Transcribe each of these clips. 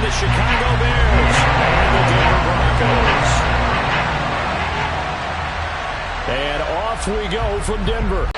the Chicago Bears and the Denver Broncos. And off we go from Denver.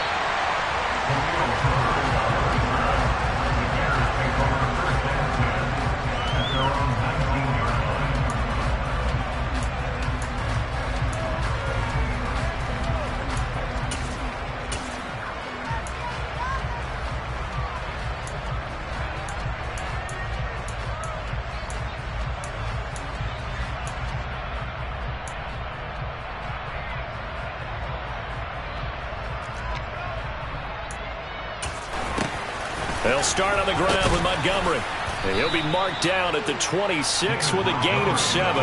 They'll start on the ground with Montgomery. And he'll be marked down at the 26 with a gain of 7.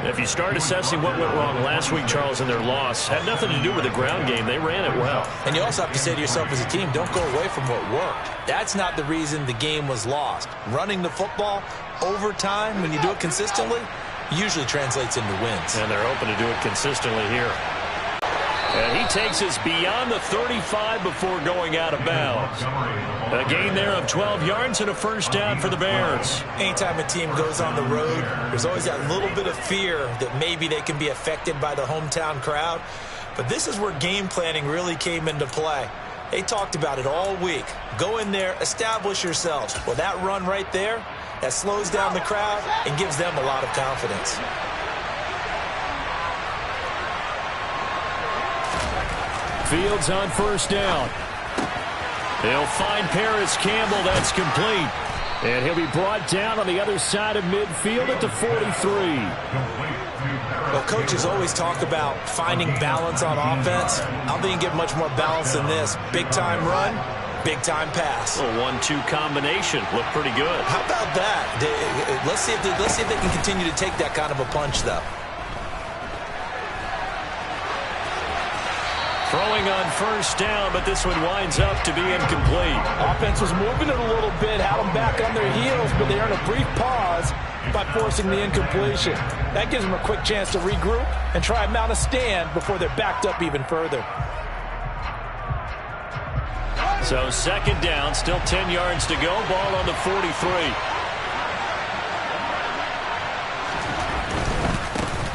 If you start assessing what went wrong last week, Charles, in their loss, had nothing to do with the ground game. They ran it well. And you also have to say to yourself as a team, don't go away from what worked. That's not the reason the game was lost. Running the football over time, when you do it consistently, usually translates into wins. And they're hoping to do it consistently here. And he takes us beyond the 35 before going out of bounds. A gain there of 12 yards and a first down for the Bears. Anytime a team goes on the road, there's always that little bit of fear that maybe they can be affected by the hometown crowd. But this is where game planning really came into play. They talked about it all week. Go in there, establish yourselves. Well, that run right there, that slows down the crowd and gives them a lot of confidence. Fields on first down. They'll find Paris Campbell. That's complete. And he'll be brought down on the other side of midfield at the 43. Well, coaches always talk about finding balance on offense. I don't think you get much more balance than this. Big-time run, big-time pass. A 1-2 combination. Looked pretty good. How about that? Let's see if they can continue to take that kind of a punch, though. Throwing on first down, but this one winds up to be incomplete. Offense was moving it a little bit, had them back on their heels, but they earned a brief pause by forcing the incompletion. That gives them a quick chance to regroup and try and mount a stand before they're backed up even further. So second down, still 10 yards to go. Ball on the 43.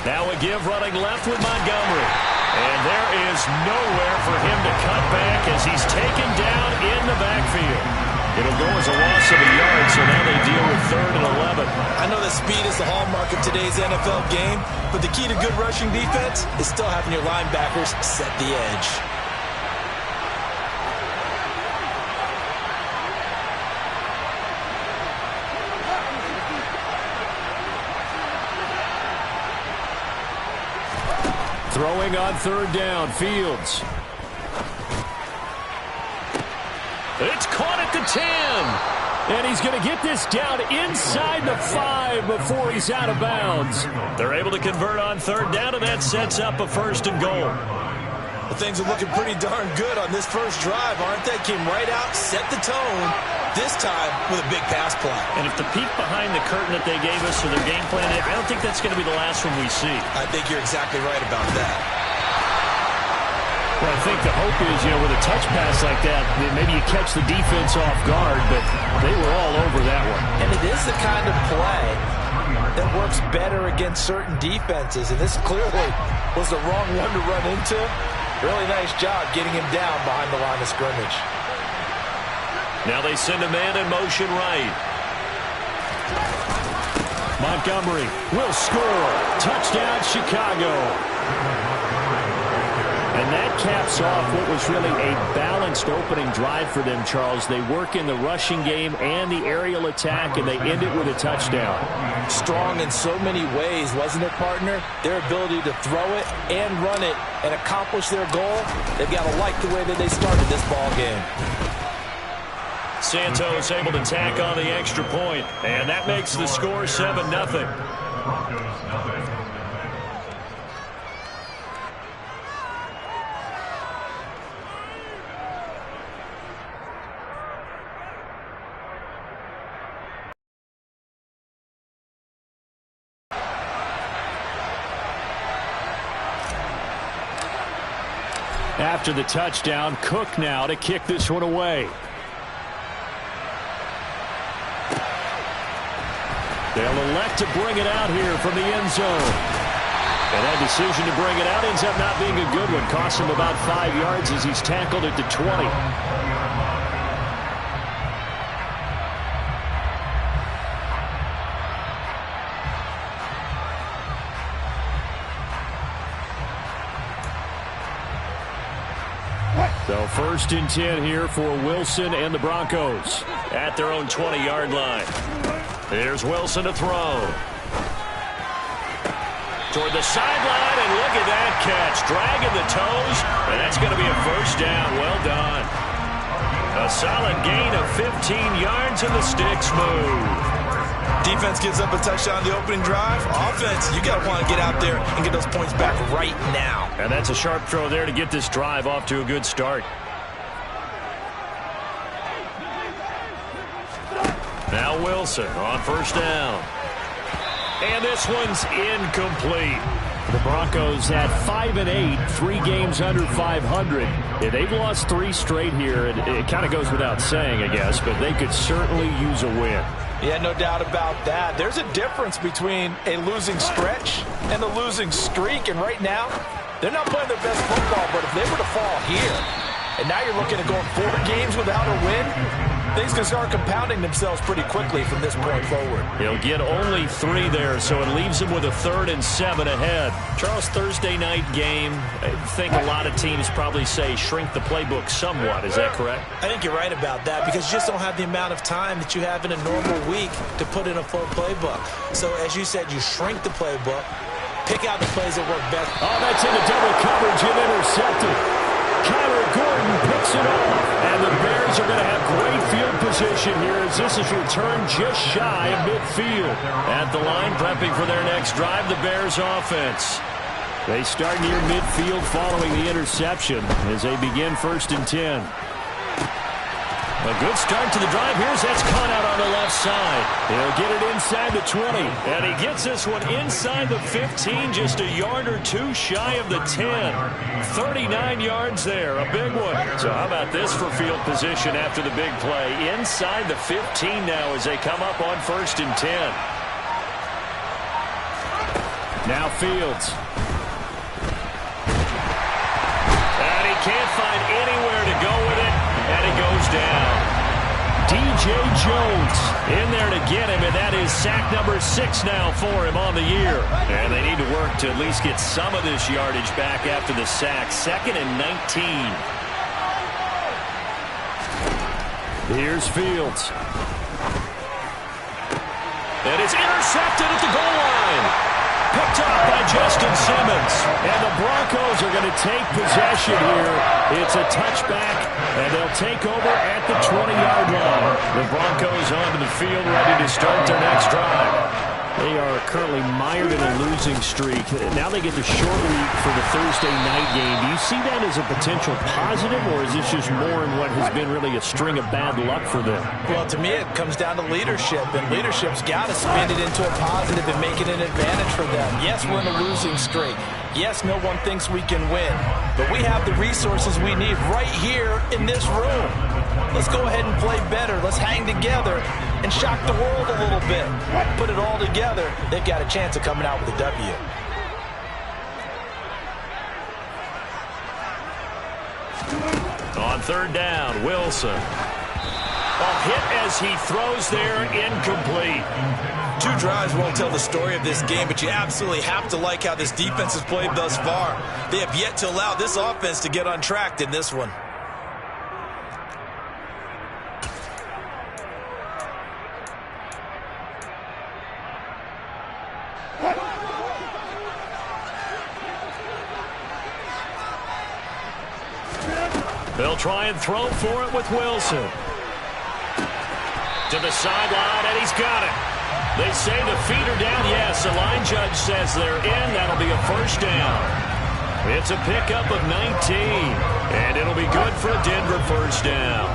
Now a give running left with Montgomery. And there is nowhere for him to cut back as he's taken down in the backfield. It'll go as a loss of a yard, so now they deal with 3rd and 11. I know that speed is the hallmark of today's NFL game, but the key to good rushing defense is still having your linebackers set the edge. Throwing on third down, Fields. It's caught at the 10. And he's going to get this down inside the 5 before he's out of bounds. They're able to convert on third down, and that sets up a 1st and goal. Well, things are looking pretty darn good on this first drive, aren't they? Came right out, set the tone, this time with a big pass play. And if the peek behind the curtain that they gave us for their game plan, I don't think that's going to be the last one we see. I think you're exactly right about that. Well, I think the hope is, with a touch pass like that, maybe you catch the defense off guard, but they were all over that one. And it is the kind of play that works better against certain defenses, and this clearly was the wrong one to run into. Really nice job getting him down behind the line of scrimmage. Now they send a man in motion right. Montgomery will score. Touchdown, Chicago. And that caps off what was really a balanced opening drive for them, Charles. They work in the rushing game and the aerial attack, and they end it with a touchdown. Strong in so many ways, wasn't it, partner? Their ability to throw it and run it and accomplish their goal, they've got to like the way that they started this ball game. Santos able to tack on the extra point, and that makes the score 7-0. After the touchdown, Cook now to kick this one away. They'll elect to bring it out here from the end zone. And that decision to bring it out ends up not being a good one. Costs him about 5 yards as he's tackled at the 20. So 1st and 10 here for Wilson and the Broncos at their own 20-yard line. Here's Wilson to throw. Toward the sideline, and look at that catch. Dragging the toes, and that's going to be a 1st down. Well done. A solid gain of 15 yards, and the sticks move. Defense gives up a touchdown on the opening drive. Offense, you got to want to get out there and get those points back right now. And that's a sharp throw there to get this drive off to a good start. Now Wilson on 1st down. And this one's incomplete. The Broncos at 5-8, 3 games under 500. Yeah, they've lost 3 straight here. It kind of goes without saying, I guess, but they could certainly use a win. Yeah, no doubt about that. There's a difference between a losing stretch and a losing streak. And right now, they're not playing their best football. But if they were to fall here, and now you're looking at going 4 games without a win, things can start compounding themselves pretty quickly from this point forward. He'll get only 3 there, so it leaves him with a 3rd and 7 ahead. Charles, Thursday night game, I think a lot of teams probably say shrink the playbook somewhat. Is that correct? I think you're right about that because you just don't have the amount of time that you have in a normal week to put in a full playbook. So as you said, you shrink the playbook, pick out the plays that work best. Oh, that's into double coverage and intercepted. Kyler Gordon picks it off, and the Bears are going to have great field position here as this is returned just shy of midfield. At the line, prepping for their next drive, the Bears offense. They start near midfield following the interception as they begin 1st and 10. A good start to the drive. Here's Etzcon out on the left side. He'll get it inside the 20. And he gets this one inside the 15, just a yard or 2 shy of the 10. 39 yards there, a big one. So how about this for field position after the big play? Inside the 15 now as they come up on 1st and 10. Now Fields. And he can't find anywhere to go with it. And it goes down. DJ Jones in there to get him, and that is sack number 6 now for him on the year. And they need to work to at least get some of this yardage back after the sack. 2nd and 19. Here's Fields. And it's intercepted at the goal line. Picked up by Justin Simmons. And the Broncos are going to take possession here. It's a touchback, and they'll take over at the 20-yard line. The Broncos onto the field ready to start their next drive. They are currently mired in a losing streak. Now they get the short week for the Thursday night game. Do you see that as a potential positive, or is this just more in what has been really a string of bad luck for them? Well, to me, it comes down to leadership, and leadership's got to spin it into a positive and make it an advantage for them. Yes, we're in a losing streak. Yes, no one thinks we can win, but we have the resources we need right here in this room. Let's go ahead and play better. Let's hang together and shock the world a little bit. Put it all together. They've got a chance of coming out with a W. On 3rd down, Wilson. A hit as he throws there, incomplete. 2 drives won't tell the story of this game, but you absolutely have to like how this defense has played thus far. They have yet to allow this offense to get untracked in this one. They'll try and throw for it with Wilson. To the sideline, and he's got it. They say the feet are down. Yes, the line judge says they're in. That'll be a 1st down. It's a pickup of 19, and it'll be good for a Denver 1st down.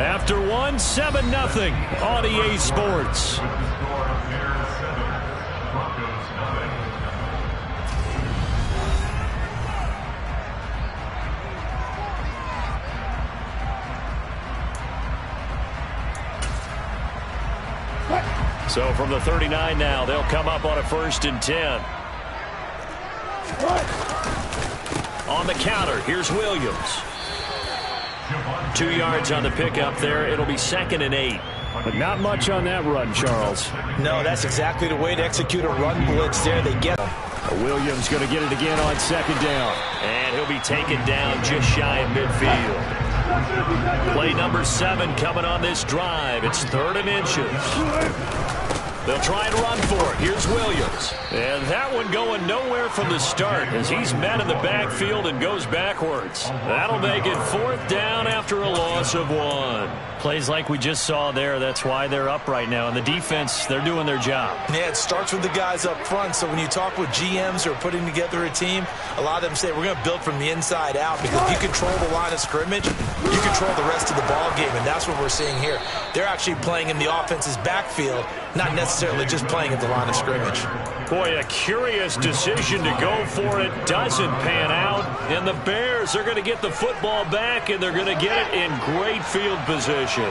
After one, 7-0 on EA Sports. So from the 39 now, they'll come up on a 1st and 10. On the counter, here's Williams. 2 yards on the pickup there. It'll be 2nd and 8. But not much on that run, Charles. No, that's exactly the way to execute a run blitz there. They get Williams going to get it again on 2nd down. And he'll be taken down just shy of midfield. Play number 7 coming on this drive. It's 3rd and inches. They'll try and run for it. Here's Williams. And that one going nowhere from the start as he's met in the backfield and goes backwards. That'll make it 4th down after a loss of 1. Plays like we just saw there. That's why they're up right now. And the defense, they're doing their job. Yeah, it starts with the guys up front. So when you talk with GMs who are putting together a team, a lot of them say we're going to build from the inside out because if you control the line of scrimmage, you control the rest of the ball game. And that's what we're seeing here. They're actually playing in the offense's backfield, not necessarily just playing at the line of scrimmage. Boy, a curious decision to go for it. Doesn't pan out. And the Bears are going to get the football back, and they're going to get it in great field position.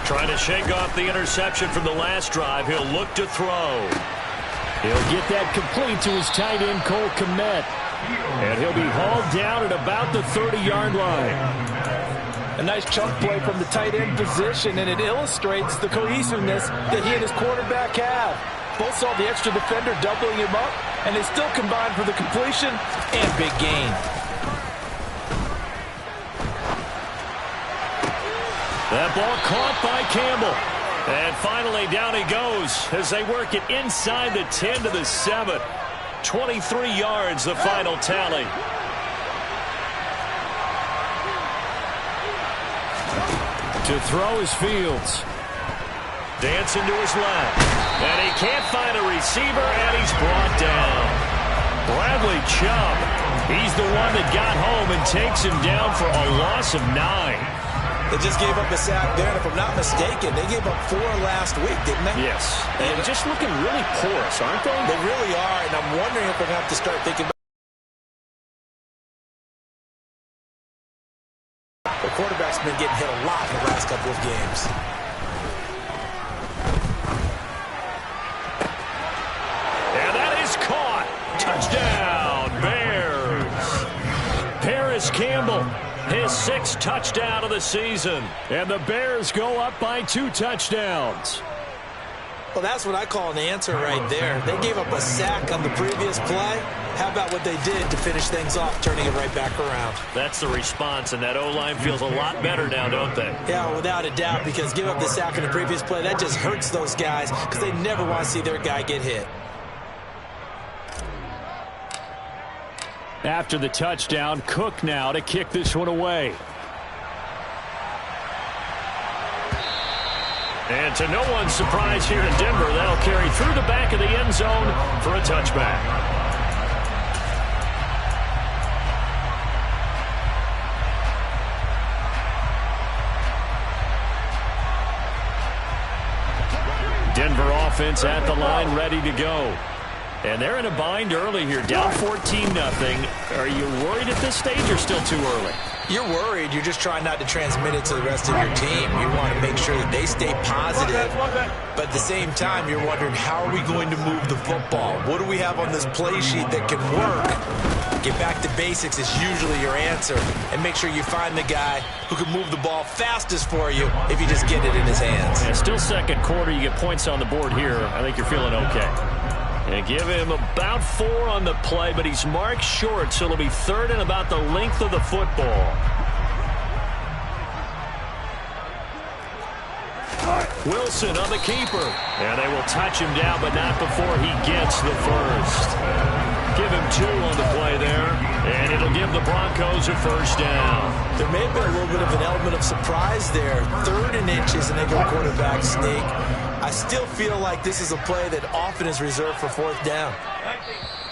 Trying to shake off the interception from the last drive. He'll look to throw. He'll get that complete to his tight end, Cole Kmet. And he'll be hauled down at about the 30-yard line. A nice chunk play from the tight end position, and it illustrates the cohesiveness that he and his quarterback have. Both saw the extra defender doubling him up, and they still combined for the completion and big gain. That ball caught by Campbell. And finally down he goes as they work it inside the 10 to the 7. 23 yards the final tally. To throw is Fields. Dancing to his left. And he can't find a receiver, and he's brought down. Bradley Chubb. He's the one that got home and takes him down for a loss of 9. They just gave up a sack there, and if I'm not mistaken, they gave up 4 last week, didn't they? Yes. And just looking really porous, aren't they? They really are, and I'm wondering if we're going to have to start thinking about the quarterback's been getting hit a lot in the last couple of games. And that is caught. Touchdown, Bears. Paris Campbell, his 6th touchdown of the season. And the Bears go up by 2 touchdowns. Well, that's what I call an answer right there. They gave up a sack on the previous play. How about what they did to finish things off, turning it right back around? That's the response, and that O-line feels a lot better now, don't they? Yeah, without a doubt, because give up the sack on the previous play, that just hurts those guys because they never want to see their guy get hit. After the touchdown, Cook now to kick this one away. And to no one's surprise here in Denver, that'll carry through the back of the end zone for a touchback. Denver offense at the line, ready to go. And they're in a bind early here, down 14-0. Are you worried at this stage or still too early? You're worried. You're just trying not to transmit it to the rest of your team. You want to make sure that they stay positive. But at the same time, you're wondering, how are we going to move the football? What do we have on this play sheet that can work? Get back to basics is usually your answer. And make sure you find the guy who can move the ball fastest for you if you just get it in his hands. And still second quarter, you get points on the board here. I think you're feeling okay. And give him about 4 on the play, but he's marked short, so it'll be 3rd and about the length of the football. Wilson on the keeper. And they will touch him down, but not before he gets the first. Give him 2 on the play there, and it'll give the Broncos a 1st down. There may have been a little bit of an element of surprise there. 3rd and inches, and they go quarterback sneak. I still feel like this is a play that often is reserved for 4th down.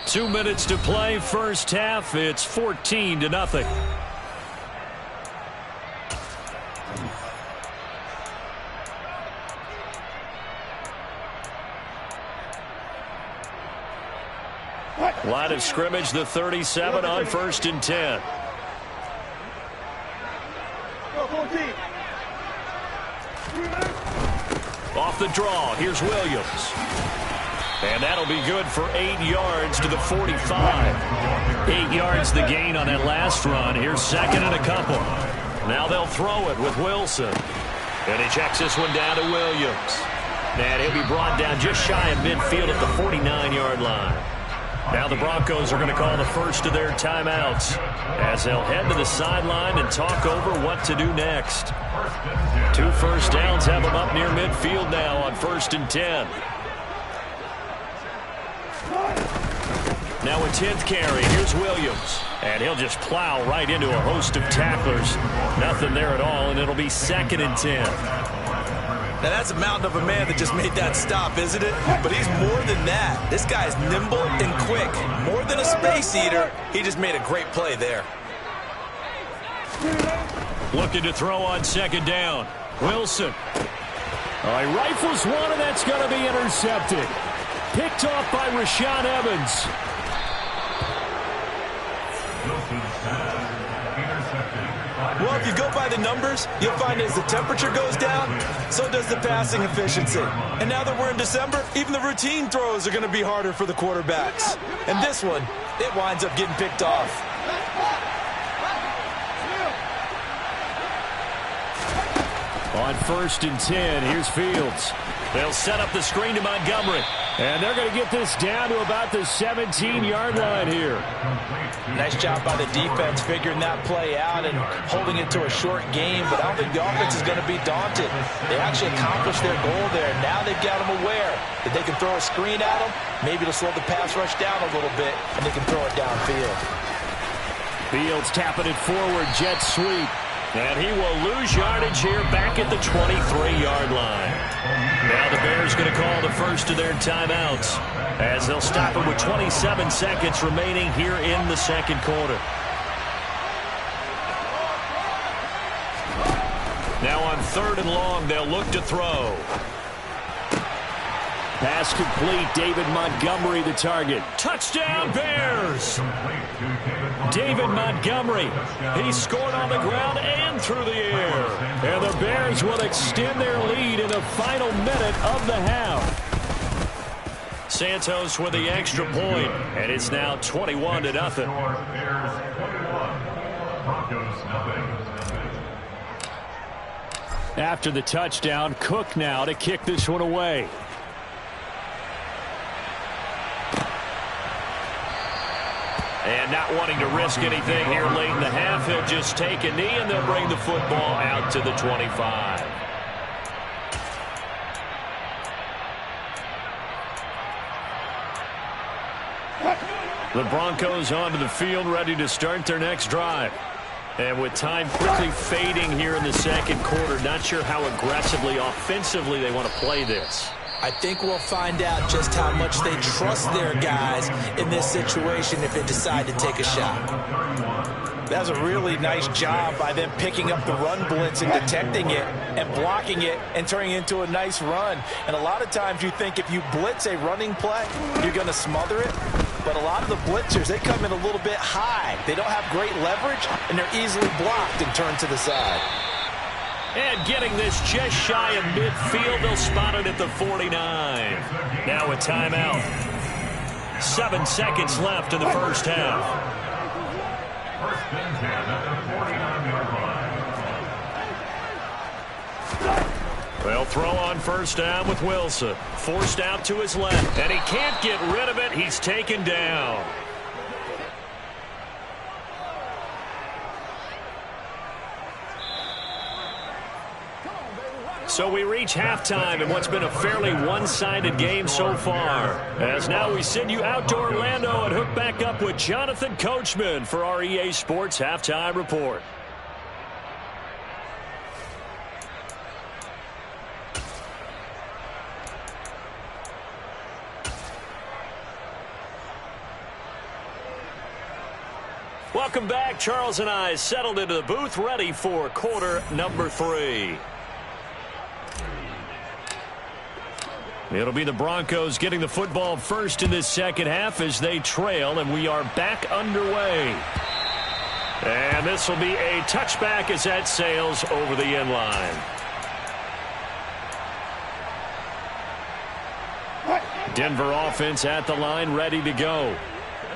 2 minutes to play, first half. It's 14-0. Line of scrimmage, the 37 on 1st and 10. Off the draw, here's Williams. And that'll be good for 8 yards to the 45. 8 yards the gain on that last run. Here's second and a couple. Now they'll throw it with Wilson. And he checks this one down to Williams. And he'll be brought down just shy of midfield at the 49-yard line. Now the Broncos are going to call the first of their timeouts as they'll head to the sideline and talk over what to do next. 2 first downs have them up near midfield now on 1st and 10. Now a 10th carry. Here's Williams. And he'll just plow right into a host of tacklers. Nothing there at all, and it'll be 2nd and 10. Now, that's a mountain of a man that just made that stop, isn't it? But he's more than that. This guy's nimble and quick. More than a space eater, he just made a great play there. Looking to throw on 2nd down. Wilson. He rifles one, and that's going to be intercepted. Picked off by Rashaan Evans. Well, if you go by the numbers, you'll find as the temperature goes down, so does the passing efficiency. And now that we're in December, even the routine throws are going to be harder for the quarterbacks. And this one, it winds up getting picked off. On 1st and 10, here's Fields. They'll set up the screen to Montgomery. And they're going to get this down to about the 17-yard line here. Nice job by the defense figuring that play out and holding it to a short game, but I don't think the offense is going to be daunted. They actually accomplished their goal there. Now they've got them aware that they can throw a screen at them. Maybe it'll slow the pass rush down a little bit, and they can throw it downfield. Fields tapping it forward, jet sweep. And he will lose yardage here back at the 23-yard line. Now the Bears going to call the first of their timeouts as they'll stop it with 27 seconds remaining here in the 2nd quarter. Now on 3rd and long, they'll look to throw. Pass complete. David Montgomery the target. Touchdown Bears! David Montgomery. He scored on the ground and through the air. And the Bears will extend their lead in the final minute of the half. Santos with the extra point, and it's now 21-0. After the touchdown, Cook now to kick this one away. And not wanting to risk anything here late in the half, he'll just take a knee and they'll bring the football out to the 25. The Broncos onto the field, ready to start their next drive. And with time quickly fading here in the 2nd quarter, not sure how aggressively, offensively they want to play this. I think we'll find out just how much they trust their guys in this situation if they decide to take a shot. That was a really nice job by them picking up the run blitz and detecting it and blocking it and turning it into a nice run. And a lot of times you think if you blitz a running play, you're going to smother it. But a lot of the blitzers, they come in a little bit high. They don't have great leverage, and they're easily blocked and turned to the side. And getting this just shy of midfield, they'll spot it at the 49. Now a timeout. 7 seconds left in the first half. They'll throw on 1st down with Wilson. Forced out to his left, and he can't get rid of it. He's taken down. So we reach halftime in what's been a fairly one-sided game so far. As now we send you out to Orlando and hook back up with Jonathan Coachman for our EA Sports Halftime Report. Welcome back. Charles and I settled into the booth, ready for quarter number 3. It'll be the Broncos getting the football first in this 2nd half as they trail, and we are back underway. And this will be a touchback as that sails over the end line. Denver offense at the line, ready to go.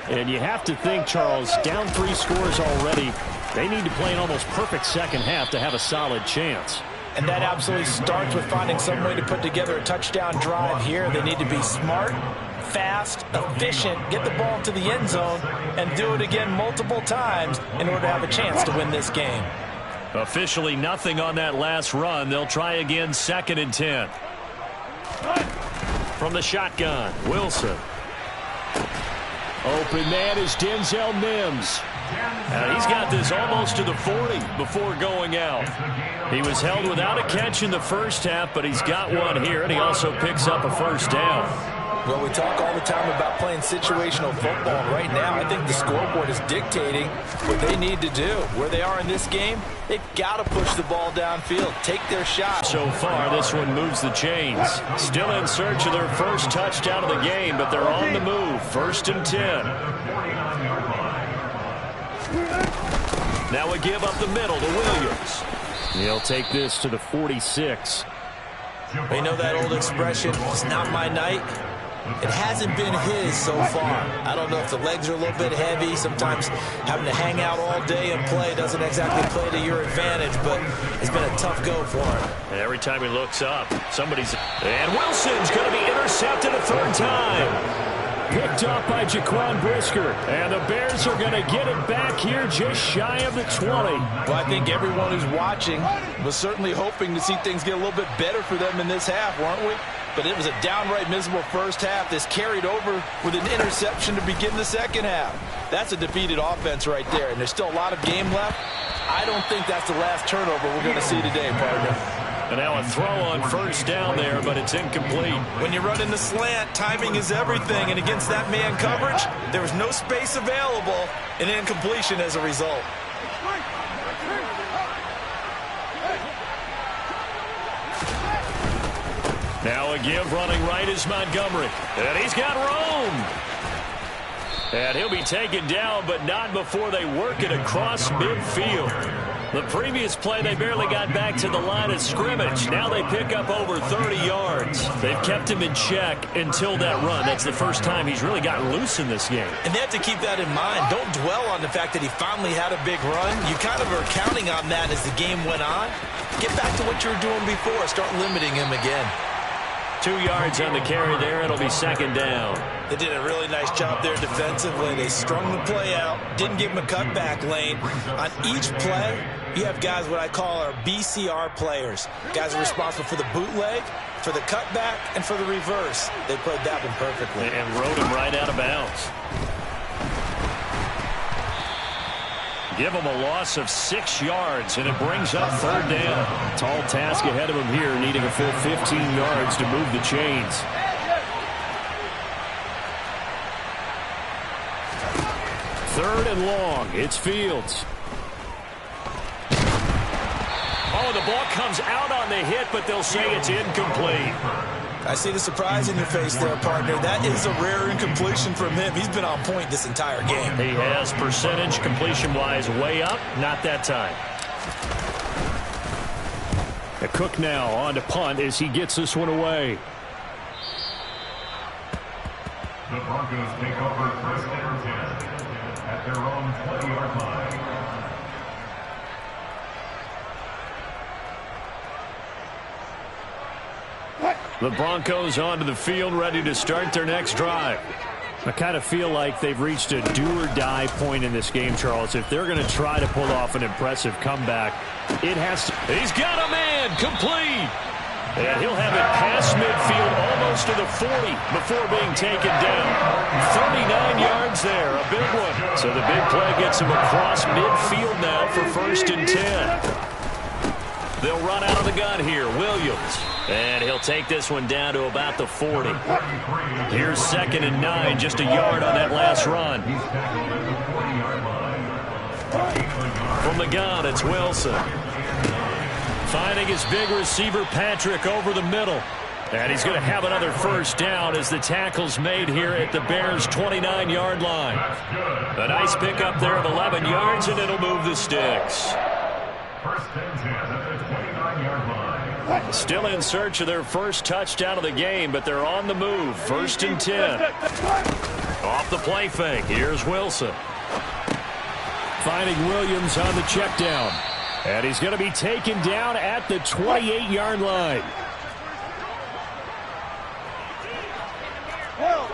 And you have to think, Charles, down 3 scores already. They need to play an almost perfect second half to have a solid chance. And that absolutely starts with finding some way to put together a touchdown drive here. They need to be smart, fast, efficient, get the ball to the end zone, and do it again multiple times in order to have a chance to win this game. Officially nothing on that last run. They'll try again, 2nd and 10. From the shotgun, Wilson. Open man is Denzel Mims. He's got this almost to the 40 before going out. He was held without a catch in the first half, but he's got one here, and he also picks up a first down. Well, we talk all the time about playing situational football. Right now, I think the scoreboard is dictating what they need to do. Where they are in this game, they've got to push the ball downfield, take their shot. So far, this one moves the chains. Still in search of their first touchdown of the game, but they're on the move. 1st and 10. Now we give up the middle to Williams. He'll take this to the 46. You know that old expression, it's not my night? It hasn't been his so far. I don't know if the legs are a little bit heavy. Sometimes having to hang out all day and play doesn't exactly play to your advantage, but it's been a tough go for him. And every time he looks up, somebody's... And Wilson's going to be intercepted a 3rd time. Picked up by Jaquan Brisker. And the Bears are going to get it back here just shy of the 20. Well, I think everyone who's watching was certainly hoping to see things get a little bit better for them in this half, weren't we? But it was a downright miserable first half. This carried over with an interception to begin the second half. That's a defeated offense right there, and there's still a lot of game left. I don't think that's the last turnover we're going to see today, partner. And now a throw on 1st down there, but it's incomplete. When you run in the slant, timing is everything, and against that man coverage, there was no space available, and incompletion as a result. Now a give running right is Montgomery. And he's got room. And he'll be taken down, but not before they work it across midfield. The previous play, they barely got back to the line of scrimmage. Now they pick up over 30 yards. They've kept him in check until that run. That's the first time he's really gotten loose in this game. And they have to keep that in mind. Don't dwell on the fact that he finally had a big run. You kind of are counting on that as the game went on. Get back to what you were doing before. Start limiting him again. 2 yards on the carry there. It'll be 2nd down. They did a really nice job there defensively. They strung the play out, didn't give him a cutback lane. On each play, you have guys what I call our BCR players. Guys are responsible for the bootleg, for the cutback, and for the reverse. They played that one perfectly. And rode him right out of bounds. Give him a loss of 6 yards, and it brings up 3rd down. Tall task ahead of him here, needing a full 15 yards to move the chains. 3rd and long. It's Fields. Oh, the ball comes out on the hit, but they'll say it's incomplete. I see the surprise in your face there, partner. That is a rare incompletion from him. He's been on point this entire game. He has percentage completion-wise way up. Not that time. A Cook now on to punt as he gets this one away. The Broncos take over 1st and 10 at their own 20-yard line. The Broncos onto the field, ready to start their next drive. I kind of feel like they've reached a do-or-die point in this game, Charles. If they're going to try to pull off an impressive comeback, it has to... He's got a man, complete. And he'll have it past midfield, almost to the 40 before being taken down. 39 yards there, a big one. So the big play gets him across midfield now for 1st and 10. They'll run out of the gun here, Williams. And he'll take this one down to about the 40. Here's 2nd and 9, just a yard on that last run. From the gun, it's Wilson. Finding his big receiver, Patrick, over the middle. And he's going to have another 1st down as the tackle's made here at the Bears' 29-yard line. A nice pickup there of 11 yards, and it'll move the sticks. First and 10 at the 29-yard line. Still in search of their first touchdown of the game, but they're on the move. First and 10. Off the play fake. Here's Wilson. Finding Williams on the check down. And he's going to be taken down at the 28-yard line.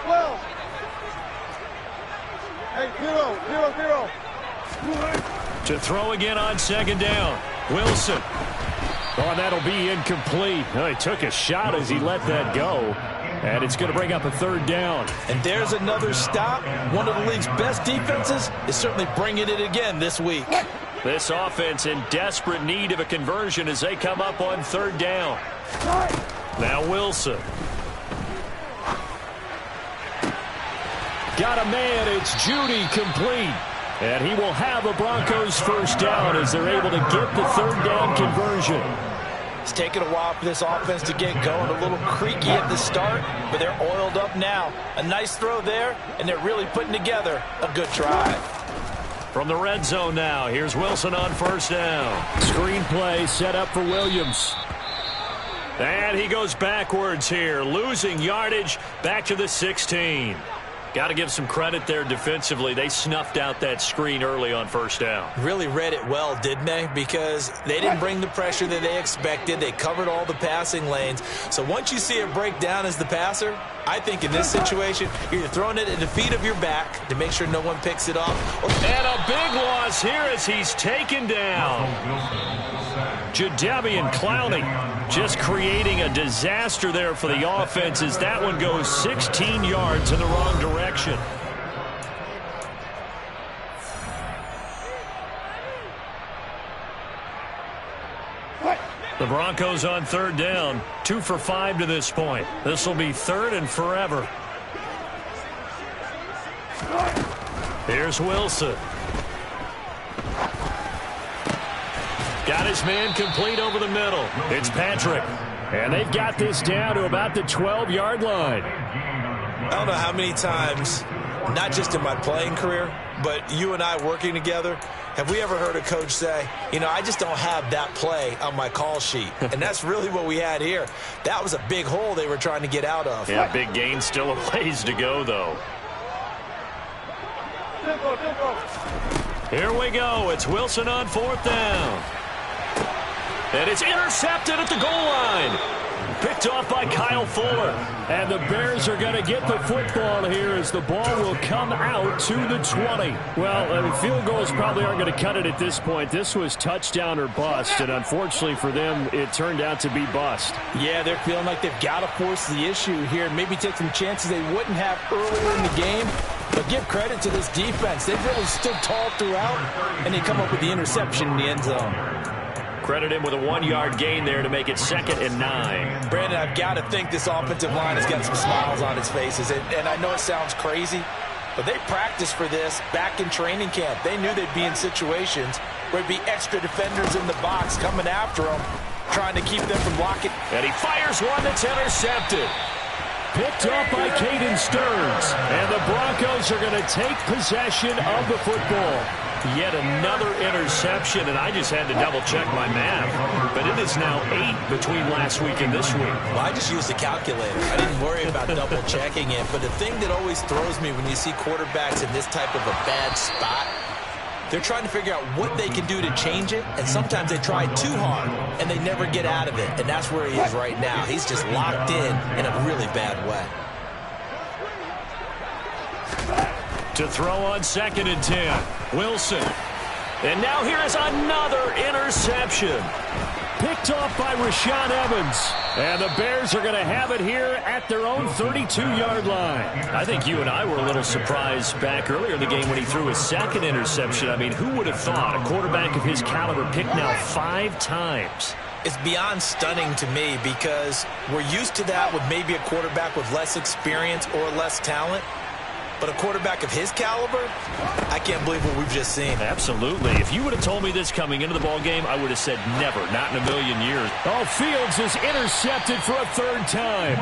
Will. Hey, zero. To throw again on second down. Wilson. Oh, and that'll be incomplete. Oh, he took a shot as he let that go. And it's going to bring up a third down. And there's another stop. One of the league's best defenses is certainly bringing it again this week. This offense in desperate need of a conversion as they come up on third down. Now Wilson. Got a man. It's Judy complete. And he will have a Broncos first down as they're able to get the third down conversion. It's taken a while for this offense to get going. A little creaky at the start, but they're oiled up now. A nice throw there, and they're really putting together a good drive. From the red zone now, here's Wilson on first down. Screenplay set up for Williams. And he goes backwards here, losing yardage back to the 16. Got to give some credit there defensively. They snuffed out that screen early on first down. Really read it well, didn't they? Because they didn't bring the pressure that they expected. They covered all the passing lanes. So once you see it break down as the passer, I think in this situation, you're throwing it at the feet of your back to make sure no one picks it off. And a big loss here as he's taken down. Jadeveon Clowney just creating a disaster there for the offense as that one goes 16 yards in the wrong direction. The Broncos on third down, 2 for 5 to this point. This will be third and forever. Here's Wilson. Got his man complete over the middle. It's Patrick. And they've got this down to about the 12-yard line. I don't know how many times, not just in my playing career, but you and I working together, have we ever heard a coach say, you know, I just don't have that play on my call sheet. And that's really what we had here. That was a big hole they were trying to get out of. Yeah, big gain, still a ways to go, though. Here we go. It's Wilson on fourth down. And it's intercepted at the goal line. Picked off by Kyle Fuller. And the Bears are going to get the football here as the ball will come out to the 20. Well, field goals probably aren't going to cut it at this point. This was touchdown or bust, and unfortunately for them, it turned out to be bust. Yeah, they're feeling like they've got to force the issue here and maybe take some chances they wouldn't have earlier in the game. But give credit to this defense. They've really stood tall throughout, and they come up with the interception in the end zone. Credit him with a 1-yard gain there to make it 2nd and 9. Brandon, I've got to think this offensive line has got some smiles on its faces. And I know it sounds crazy, but they practiced for this back in training camp. They knew they'd be in situations where there'd be extra defenders in the box coming after them, trying to keep them from blocking. And he fires one that's intercepted. Picked up by Caden Stearns. And the Broncos are going to take possession of the football. Yet another interception, and I just had to double-check my math. But it is now 8 between last week and this week. Well, I just used a calculator. I didn't worry about double-checking it. But the thing that always throws me when you see quarterbacks in this type of a bad spot, they're trying to figure out what they can do to change it, and sometimes they try too hard, and they never get out of it. And that's where he is right now. He's just locked in a really bad way. To throw on 2nd and 10. Wilson. And now here is another interception. Picked off by Rashaan Evans. And the Bears are going to have it here at their own 32-yard line. I think you and I were a little surprised back earlier in the game when he threw his 2nd interception. I mean, who would have thought a quarterback of his caliber picked now 5 times? It's beyond stunning to me because we're used to that with maybe a quarterback with less experience or less talent. But a quarterback of his caliber, I can't believe what we've just seen. Absolutely. If you would have told me this coming into the ball game, I would have said never, not in a million years. Oh, Fields is intercepted for a third time.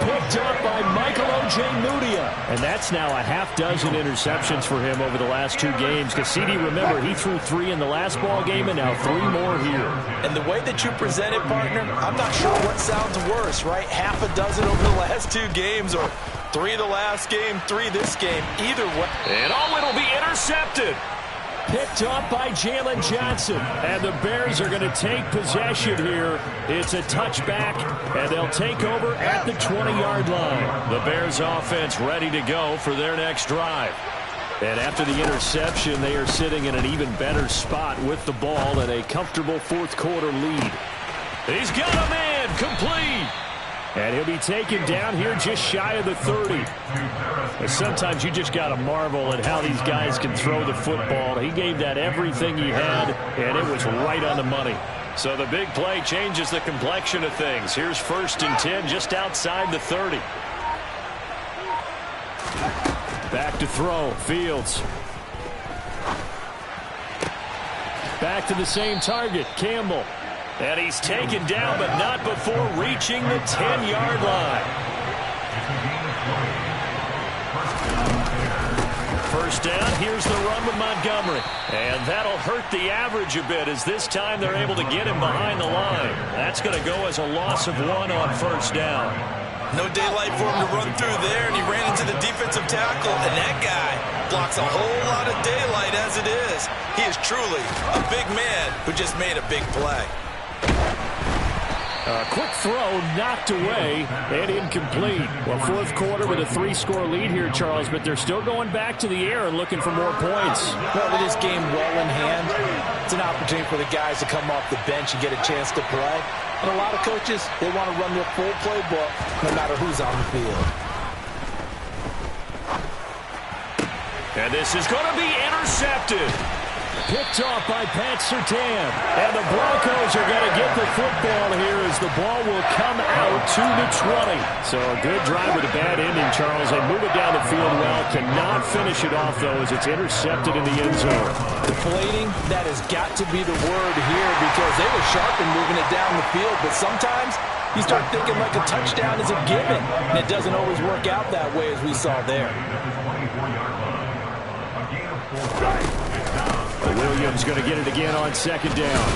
Picked up by Michael Ojemudia. And that's now a half dozen interceptions for him over the last 2 games. Cassidy, remember, he threw 3 in the last ball game and now 3 more here. And the way that you present it, partner, I'm not sure what sounds worse, right? Half a dozen over the last 2 games or 3 the last game, 3 this game. Either way. And it'll be intercepted. Picked up by Jalen Johnson. And the Bears are going to take possession here. It's a touchback, and they'll take over at the 20-yard line. The Bears offense ready to go for their next drive. And after the interception, they are sitting in an even better spot with the ball and a comfortable fourth-quarter lead. He's got a man complete. And he'll be taken down here just shy of the 30. And sometimes you just got to marvel at how these guys can throw the football. He gave that everything he had, and it was right on the money. So the big play changes the complexion of things. Here's 1st and 10 just outside the 30. Back to throw, Fields. Back to the same target, Campbell. And he's taken down, but not before reaching the 10-yard line. First down, here's the run with Montgomery. And that'll hurt the average a bit as this time they're able to get him behind the line. That's going to go as a loss of 1 on first down. No daylight for him to run through there, and he ran into the defensive tackle, and that guy blocks a whole lot of daylight as it is. He is truly a big man who just made a big play. A quick throw knocked away and incomplete. Well, fourth quarter with a 3-score lead here, Charles, but they're still going back to the air and looking for more points. Well, with this game well in hand, it's an opportunity for the guys to come off the bench and get a chance to play. And a lot of coaches, they want to run their full playbook no matter who's on the field. And this is going to be intercepted. Picked off by Pat Surtain. And the Broncos are going to get the football here as the ball will come out to the 20. So a good drive with a bad ending, Charles. They move it down the field well. Cannot finish it off, though, as it's intercepted in the end zone. Deflating, that has got to be the word here because they were sharp in moving it down the field. But sometimes you start thinking like a touchdown is a given. And it doesn't always work out that way as we saw there. Williams going to get it again on second down.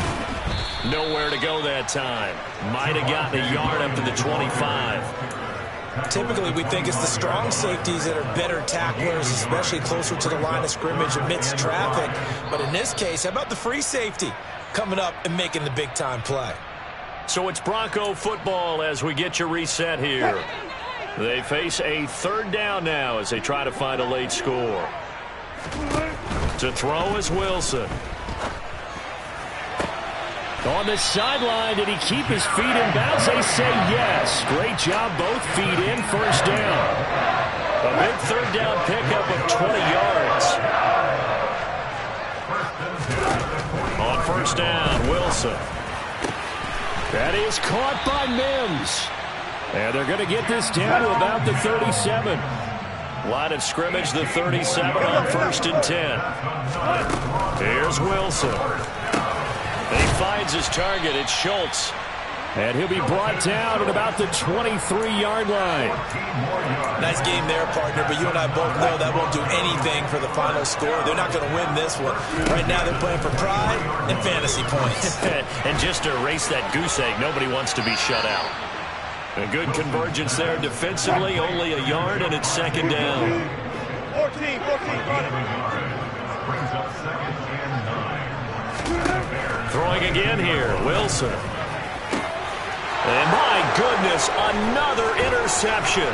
Nowhere to go that time. Might have gotten a yard up to the 25. Typically, we think it's the strong safeties that are better tacklers, especially closer to the line of scrimmage amidst traffic. But in this case, how about the free safety coming up and making the big-time play? So it's Bronco football as we get you reset here. They face a third down now as they try to find a late score. To throw is Wilson. On the sideline, did he keep his feet in bounds? They say yes. Great job, both feet in, first down. A big third down pickup of 20 yards. On first down, Wilson. That is caught by Mims. And they're going to get this down to about the 37. Line of scrimmage, the 37 on 1st and 10. Here's Wilson. He finds his target. It's Schultz. And he'll be brought down at about the 23-yard line. Nice game there, partner, but you and I both know that won't do anything for the final score. They're not going to win this one. Right now they're playing for pride and fantasy points. And just to erase that goose egg, nobody wants to be shut out. A good convergence there defensively, only a yard, and it's second down. 14, run it. Throwing again here, Wilson. And my goodness, another interception.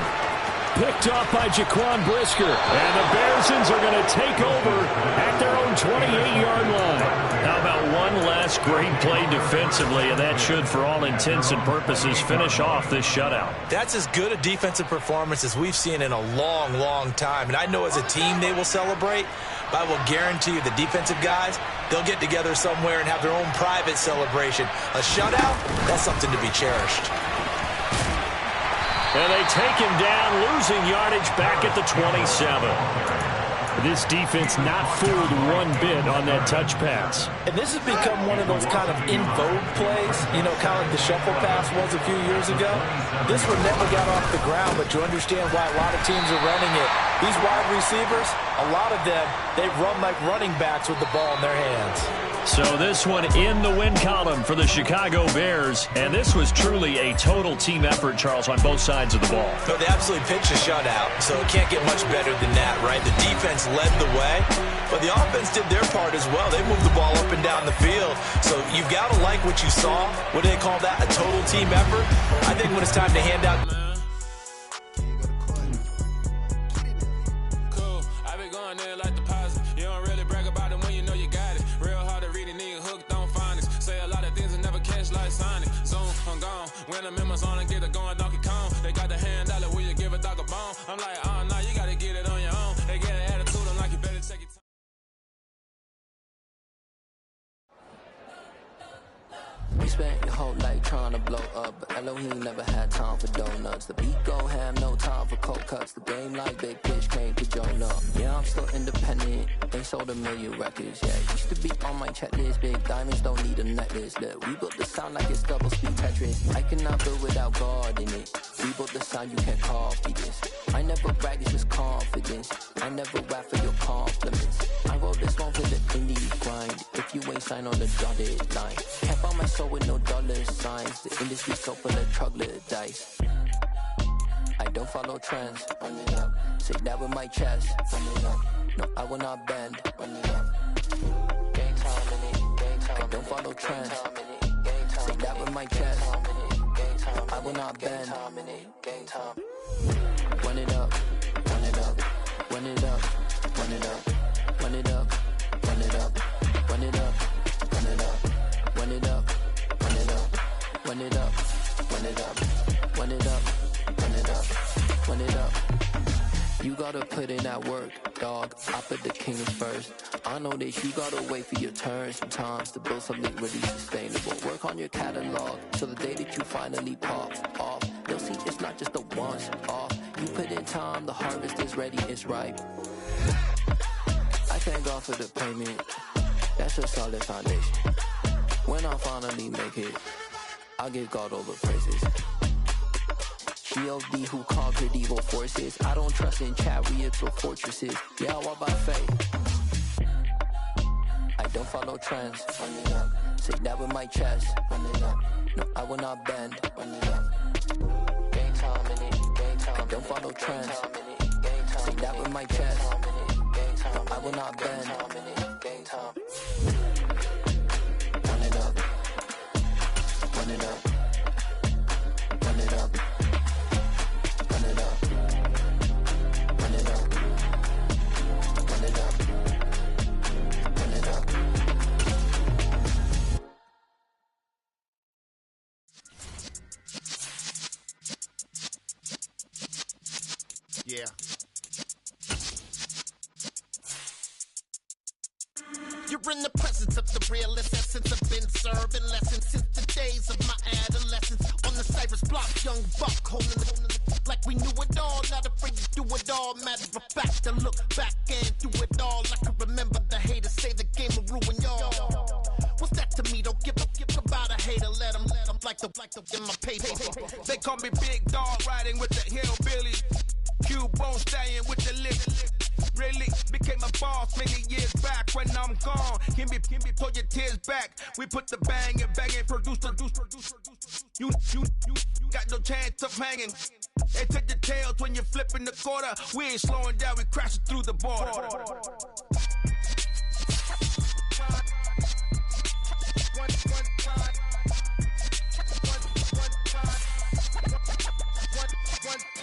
Picked off by Jaquan Brisker. And the Bearsons are going to take over at their own 28-yard line. How about one last great play defensively, and that should, for all intents and purposes, finish off this shutout. That's as good a defensive performance as we've seen in a long, long time. And I know as a team they will celebrate, but I will guarantee you the defensive guys, they'll get together somewhere and have their own private celebration. A shutout, that's something to be cherished. And they take him down, losing yardage back at the 27. This defense not fooled one bit on that touch pass. And this has become one of those kind of in vogue plays, you know, kind of like the shuffle pass was a few years ago. This one never got off the ground, but you understand why a lot of teams are running it. These wide receivers, a lot of them, they run like running backs with the ball in their hands. So this one in the win column for the Chicago Bears. And this was truly a total team effort, Charles, on both sides of the ball. So they absolutely pitched a shutout, so it can't get much better than that, right? The defense led the way, but the offense did their part as well. They moved the ball up and down the field. So you've got to like what you saw. What do they call that? A total team effort? I think when it's time to hand out... When I'm in my zone and get it going, Donkey Kong. They got the hand dollar, will you give a dog a bone? I'm like, oh, no, you got to get it on your own. They get an attitude, I'm like, you better take it. We spent your whole life trying to blow up, but Elohim never had time for donuts. The beat go ham, no time for cold cuts. The game like Big Pitch came to Jonah. Yeah, I'm still independent, they sold 1 million records. Yeah, used to be on my checklist. Big diamonds don't need a necklace. Look, we built the sound like it's double speed Tetris. I cannot build without God in it. We built the sound, you can't copy this. I never brag, it's just confidence. I never rap for your compliments. I wrote this one for the indie grind. If you ain't signed on the dotted line, can't buy my soul with no dollar signs. The industry's so full of troglodytes. I don't follow trends. Run it up. Say that with my chest. Run it up. No, I will not bend. Run it up. Game time in it. Game time. I don't follow trends. Say that with my chest. I will not bend. Game time. Run it up. Run it up. Run it up. Run it up. Run it up. Run it up. Run it up. Run it up. Run it up. Run it up. Run it up. Run it up. Run it up. Run it up. Run it up. You gotta put in that work, dog. I put the kingdom first. I know that you gotta wait for your turn sometimes to build something really sustainable. Work on your catalog so the day that you finally pop off, they'll see it's not just a once off. You put in time, the harvest is ready, it's ripe. I thank God for the payment. That's a solid foundation. When I finally make it, I'll give God all the praises. G.O.D. who conquered evil forces. I don't trust in chariots or fortresses. Yeah, I walk by faith. I don't follow trends. Run it up. Say that with my chest. Run it up. No, I will not bend. Run it up. Game time in it. Game time. I don't follow trends. Say that with my chest. I will not bend. Game time. Run it up. Run it up. Run it up. Run it up. Run it up. Run it up. Run it up. Yeah. You're in the presence of the realest essence. I've been serving lessons since the days of my adolescence. On the Cypress block, young buck holding it like we knew it all. Not afraid to do it all. Matter of fact, I look back and do it all. I can remember the haters say the game will ruin y'all. What's that to me? Don't give about a hater. Let them like the in my paper. They call me Big Dog, riding with the hillbillies. Q-Bone stallion with the lips. Really became a boss many years back. When I'm gone, can be pull your tears back. We put the bang and produce. You got no chance of hanging. They take your tails when you're flipping the quarter. We ain't slowing down, we crashing through the border.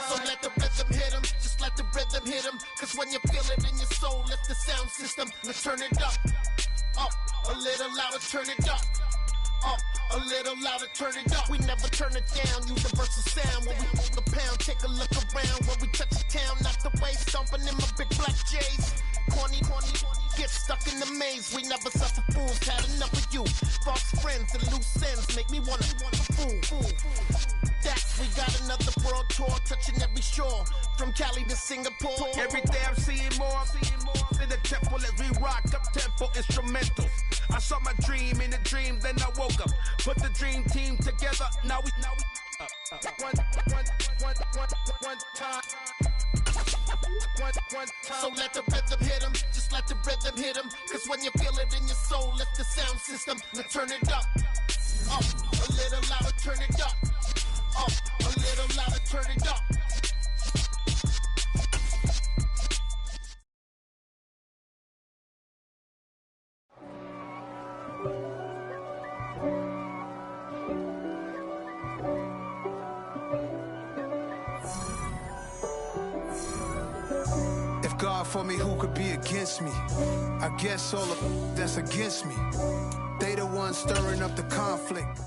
So let the rhythm hit him, just let the rhythm hit him. Cause when you feel it in your soul, let the sound system, let's turn it up. Up, a little louder, turn it up. Up, a little louder, turn it up. We never turn it down, universal sound. When we hold the pound, take a look around. When we touch the town, not the way, stomping in my big black J's. Corny, get stuck in the maze. We never suffer fools, had enough of you. False friends and loose ends make me wanna fool. That we got another world tour Cali to Singapore. Every day I'm seeing more in the temple as we rock up tempo instrumentals. I saw my dream in a dream, then I woke up. Put the dream team together. Now we one time. So let the rhythm hit him, just let the rhythm hit him. Cause when you feel it in your soul, lift the sound system. Now turn it up, a little louder, turn it up, a little louder, turn it up. God for me, who could be against me? I guess all the that's against me. They the ones stirring up the conflict.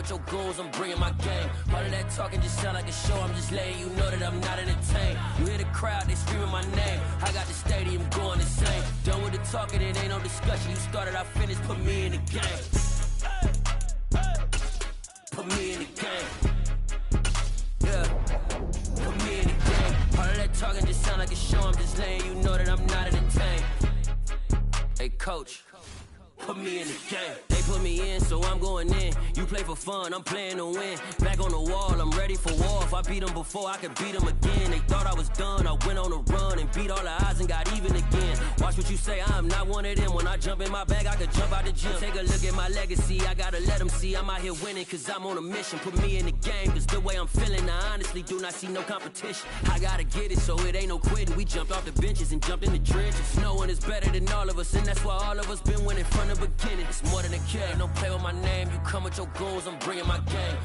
Your goals, I'm bringing my game. All of that talking just sound like a show. I'm just letting you know that I'm not entertained. You hear the crowd, they screaming my name. I got the stadium going insane. Done with the talking, it ain't no discussion. You started, I finished, put me in the game. Put me in the game. Yeah. Put me in the game. All of that talking just sound like a show. I'm just letting you know that I'm not entertained. Hey, coach. Put me in the game. They put me in, so I'm going in. You play for fun, I'm playing to win. Back on the wall, I'm ready for war. If I beat them before, I could beat them again. They thought I was done, I went on a run and beat all the odds and got even again. Watch what you say, I'm not one of them. When I jump in my bag, I could jump out the gym. Take a look at my legacy, I gotta let them see I'm out here winning, cause I'm on a mission. Put me in the game, cause the way I'm feeling, I honestly do not see no competition. I gotta get it, so it ain't no quitting. We jumped off the benches and jumped in the trenches. No one is better than all of us, and that's why all of us been winning from the beginning. It's more than a game, don't play with my name. You come with your goals, I'm bringing my game.